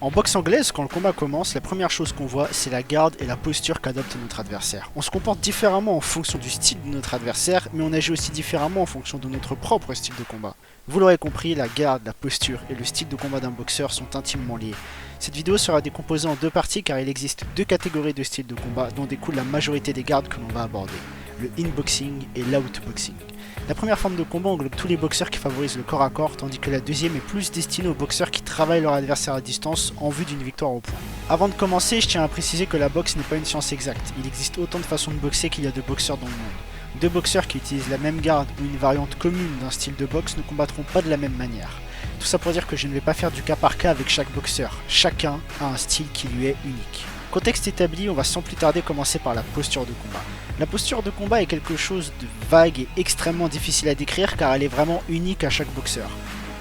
En boxe anglaise, quand le combat commence, la première chose qu'on voit, c'est la garde et la posture qu'adopte notre adversaire. On se comporte différemment en fonction du style de notre adversaire, mais on agit aussi différemment en fonction de notre propre style de combat. Vous l'aurez compris, la garde, la posture et le style de combat d'un boxeur sont intimement liés. Cette vidéo sera décomposée en deux parties car il existe deux catégories de styles de combat dont découle la majorité des gardes que l'on va aborder, le in-boxing et l'out-boxing. La première forme de combat englobe tous les boxeurs qui favorisent le corps à corps, tandis que la deuxième est plus destinée aux boxeurs qui travaillent leur adversaire à distance en vue d'une victoire au point. Avant de commencer, je tiens à préciser que la boxe n'est pas une science exacte. Il existe autant de façons de boxer qu'il y a de boxeurs dans le monde. Deux boxeurs qui utilisent la même garde ou une variante commune d'un style de boxe ne combattront pas de la même manière. Tout ça pour dire que je ne vais pas faire du cas par cas avec chaque boxeur. Chacun a un style qui lui est unique. Contexte établi, on va sans plus tarder commencer par la posture de combat. La posture de combat est quelque chose de vague et extrêmement difficile à décrire car elle est vraiment unique à chaque boxeur.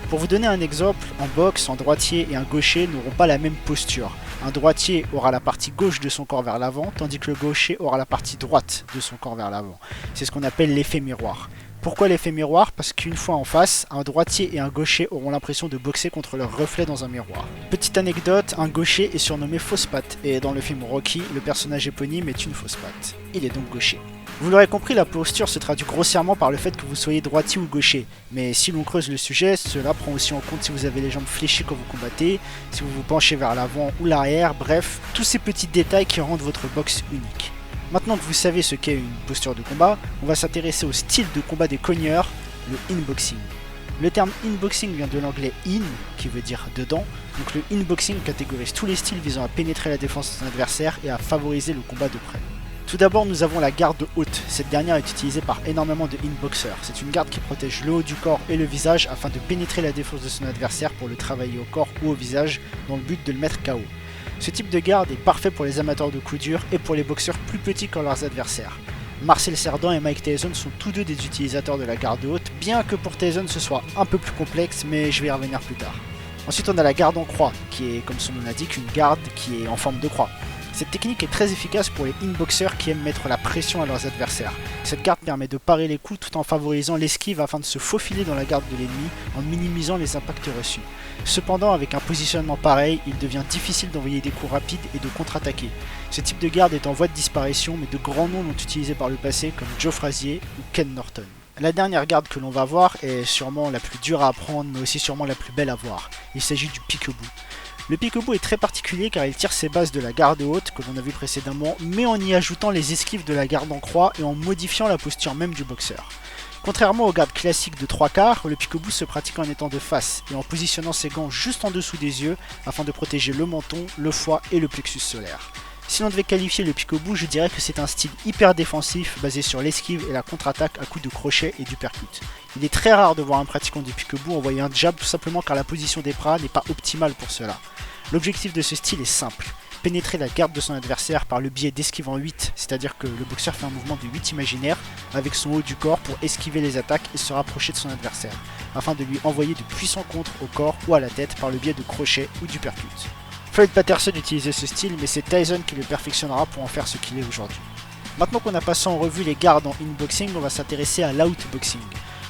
Pour vous donner un exemple, en boxe, un droitier et un gaucher n'auront pas la même posture. Un droitier aura la partie gauche de son corps vers l'avant, tandis que le gaucher aura la partie droite de son corps vers l'avant. C'est ce qu'on appelle l'effet miroir. Pourquoi l'effet miroir? Parce qu'une fois en face, un droitier et un gaucher auront l'impression de boxer contre leur reflet dans un miroir. Petite anecdote, un gaucher est surnommé fausse patte, et dans le film Rocky, le personnage éponyme est une fausse patte. Il est donc gaucher. Vous l'aurez compris, la posture se traduit grossièrement par le fait que vous soyez droitier ou gaucher. Mais si l'on creuse le sujet, cela prend aussi en compte si vous avez les jambes fléchies quand vous combattez, si vous vous penchez vers l'avant ou l'arrière, bref, tous ces petits détails qui rendent votre boxe unique. Maintenant que vous savez ce qu'est une posture de combat, on va s'intéresser au style de combat des cogneurs, le in-boxing. Le terme in-boxing vient de l'anglais in, qui veut dire dedans, donc le in-boxing catégorise tous les styles visant à pénétrer la défense de son adversaire et à favoriser le combat de près. Tout d'abord, nous avons la garde haute. Cette dernière est utilisée par énormément de in-boxers. C'est une garde qui protège le haut du corps et le visage afin de pénétrer la défense de son adversaire pour le travailler au corps ou au visage dans le but de le mettre KO. Ce type de garde est parfait pour les amateurs de coups durs et pour les boxeurs plus petits que leurs adversaires. Marcel Cerdan et Mike Tyson sont tous deux des utilisateurs de la garde haute, bien que pour Tyson ce soit un peu plus complexe, mais je vais y revenir plus tard. Ensuite on a la garde en croix, qui est comme son nom l'indique une garde qui est en forme de croix. Cette technique est très efficace pour les in-boxers qui aiment mettre la pression à leurs adversaires. Cette garde permet de parer les coups tout en favorisant l'esquive afin de se faufiler dans la garde de l'ennemi en minimisant les impacts reçus. Cependant, avec un positionnement pareil, il devient difficile d'envoyer des coups rapides et de contre-attaquer. Ce type de garde est en voie de disparition, mais de grands noms l'ont utilisé par le passé comme Joe Frazier ou Ken Norton. La dernière garde que l'on va voir est sûrement la plus dure à apprendre, mais aussi sûrement la plus belle à voir. Il s'agit du peekaboo. Le peekaboo est très particulier car il tire ses bases de la garde haute que l'on a vu précédemment, mais en y ajoutant les esquives de la garde en croix et en modifiant la posture même du boxeur. Contrairement aux gardes classiques de 3/4, le peekaboo se pratique en étant de face et en positionnant ses gants juste en dessous des yeux afin de protéger le menton, le foie et le plexus solaire. Si l'on devait qualifier le peekaboo, je dirais que c'est un style hyper défensif basé sur l'esquive et la contre-attaque à coups de crochet et d'uppercut. Il est très rare de voir un pratiquant du peekaboo envoyer un jab tout simplement car la position des bras n'est pas optimale pour cela. L'objectif de ce style est simple, pénétrer la garde de son adversaire par le biais d'esquive en 8, c'est-à-dire que le boxeur fait un mouvement de 8 imaginaire avec son haut du corps pour esquiver les attaques et se rapprocher de son adversaire, afin de lui envoyer de puissants contres au corps ou à la tête par le biais de crochets ou d'uppercut. Floyd Patterson utilisait ce style, mais c'est Tyson qui le perfectionnera pour en faire ce qu'il est aujourd'hui. Maintenant qu'on a passé en revue les gardes en in-boxing, on va s'intéresser à l'out-boxing.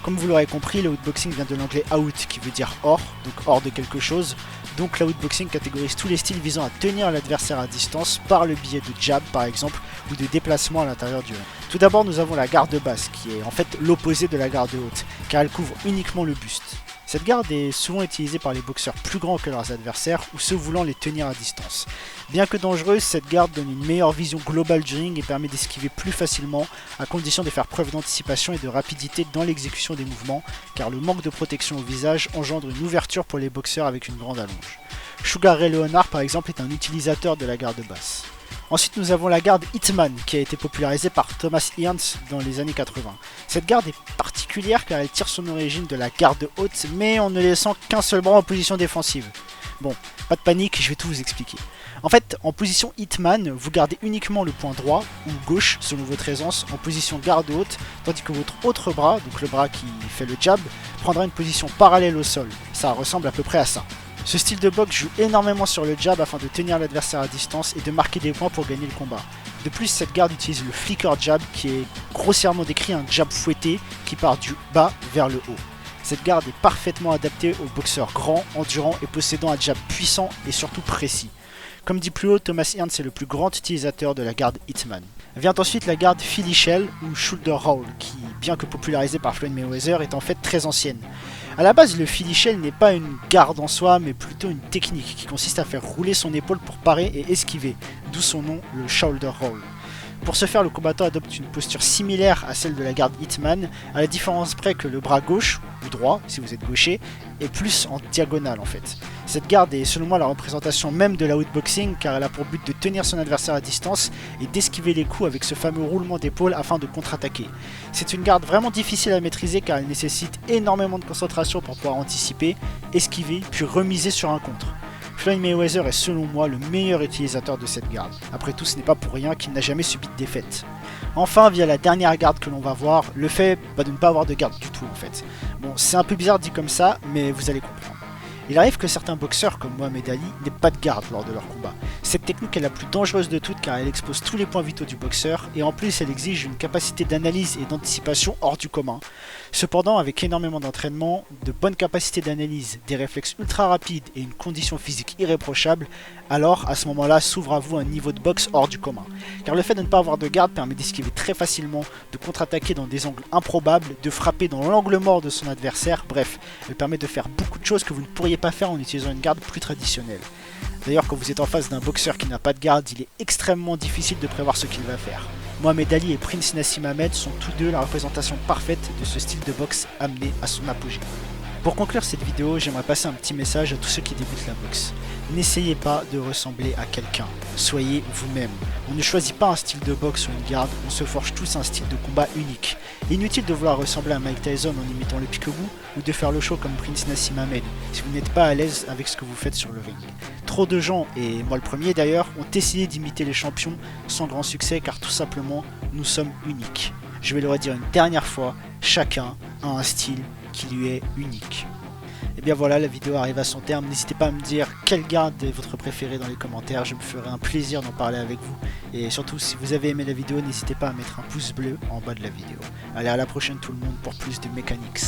Comme vous l'aurez compris, le outboxing vient de l'anglais out qui veut dire hors, donc hors de quelque chose. Donc l'outboxing catégorise tous les styles visant à tenir l'adversaire à distance par le biais de jab par exemple ou de déplacement à l'intérieur du ring. Tout d'abord nous avons la garde basse qui est en fait l'opposé de la garde haute car elle couvre uniquement le buste. Cette garde est souvent utilisée par les boxeurs plus grands que leurs adversaires ou ceux voulant les tenir à distance. Bien que dangereuse, cette garde donne une meilleure vision globale du ring et permet d'esquiver plus facilement à condition de faire preuve d'anticipation et de rapidité dans l'exécution des mouvements car le manque de protection au visage engendre une ouverture pour les boxeurs avec une grande allonge. Sugar Ray Leonard par exemple est un utilisateur de la garde basse. Ensuite nous avons la garde Hitman qui a été popularisée par Thomas Hearns dans les années 80. Cette garde est particulière car elle tire son origine de la garde haute mais en ne laissant qu'un seul bras en position défensive. Bon, pas de panique, je vais tout vous expliquer. En fait, en position Hitman, vous gardez uniquement le point droit ou gauche selon votre aisance en position garde haute, tandis que votre autre bras, donc le bras qui fait le jab, prendra une position parallèle au sol. Ça ressemble à peu près à ça. Ce style de boxe joue énormément sur le jab afin de tenir l'adversaire à distance et de marquer des points pour gagner le combat. De plus, cette garde utilise le flicker jab qui est grossièrement décrit un jab fouetté qui part du bas vers le haut. Cette garde est parfaitement adaptée aux boxeurs grands, endurants et possédant un jab puissant et surtout précis. Comme dit plus haut, Thomas Hearns est le plus grand utilisateur de la garde Hitman. Vient ensuite la garde Philly Shell ou Shoulder Roll qui, bien que popularisée par Floyd Mayweather, est en fait très ancienne. A la base, le Philly Shell n'est pas une garde en soi, mais plutôt une technique qui consiste à faire rouler son épaule pour parer et esquiver, d'où son nom, le Shoulder Roll. Pour ce faire, le combattant adopte une posture similaire à celle de la garde Hitman, à la différence près que le bras gauche, ou droit si vous êtes gaucher, est plus en diagonale en fait. Cette garde est selon moi la représentation même de la outboxing car elle a pour but de tenir son adversaire à distance et d'esquiver les coups avec ce fameux roulement d'épaule afin de contre-attaquer. C'est une garde vraiment difficile à maîtriser car elle nécessite énormément de concentration pour pouvoir anticiper, esquiver, puis remiser sur un contre. Floyd Mayweather est selon moi le meilleur utilisateur de cette garde. Après tout, ce n'est pas pour rien qu'il n'a jamais subi de défaite. Enfin, via la dernière garde que l'on va voir, le fait de ne pas avoir de garde du tout en fait. Bon, c'est un peu bizarre dit comme ça, mais vous allez comprendre. Il arrive que certains boxeurs comme Mohamed Ali n'aient pas de garde lors de leur combat. Cette technique est la plus dangereuse de toutes car elle expose tous les points vitaux du boxeur et en plus elle exige une capacité d'analyse et d'anticipation hors du commun. Cependant, avec énormément d'entraînement, de bonnes capacités d'analyse, des réflexes ultra rapides et une condition physique irréprochable, alors à ce moment-là s'ouvre à vous un niveau de boxe hors du commun. Car le fait de ne pas avoir de garde permet d'esquiver très facilement, de contre-attaquer dans des angles improbables, de frapper dans l'angle mort de son adversaire, bref, elle permet de faire beaucoup de choses que vous ne pourriez pas faire en utilisant une garde plus traditionnelle. D'ailleurs, quand vous êtes en face d'un boxeur qui n'a pas de garde, il est extrêmement difficile de prévoir ce qu'il va faire. Mohamed Ali et Prince Nassim Hamed sont tous deux la représentation parfaite de ce style de boxe amené à son apogée. Pour conclure cette vidéo, j'aimerais passer un petit message à tous ceux qui débutent la boxe. N'essayez pas de ressembler à quelqu'un, soyez vous-même. On ne choisit pas un style de boxe ou une garde, on se forge tous un style de combat unique. Inutile de vouloir ressembler à Mike Tyson en imitant le pique-bout ou de faire le show comme Prince Nassim Hamed si vous n'êtes pas à l'aise avec ce que vous faites sur le ring. Trop de gens, et moi le premier d'ailleurs, ont essayé d'imiter les champions sans grand succès car tout simplement nous sommes uniques. Je vais le redire une dernière fois, chacun a un style qui lui est unique. Et bien voilà, la vidéo arrive à son terme. N'hésitez pas à me dire quelle garde est votre préférée dans les commentaires. Je me ferai un plaisir d'en parler avec vous. Et surtout, si vous avez aimé la vidéo, n'hésitez pas à mettre un pouce bleu en bas de la vidéo. Allez, à la prochaine tout le monde pour plus de Mechanics.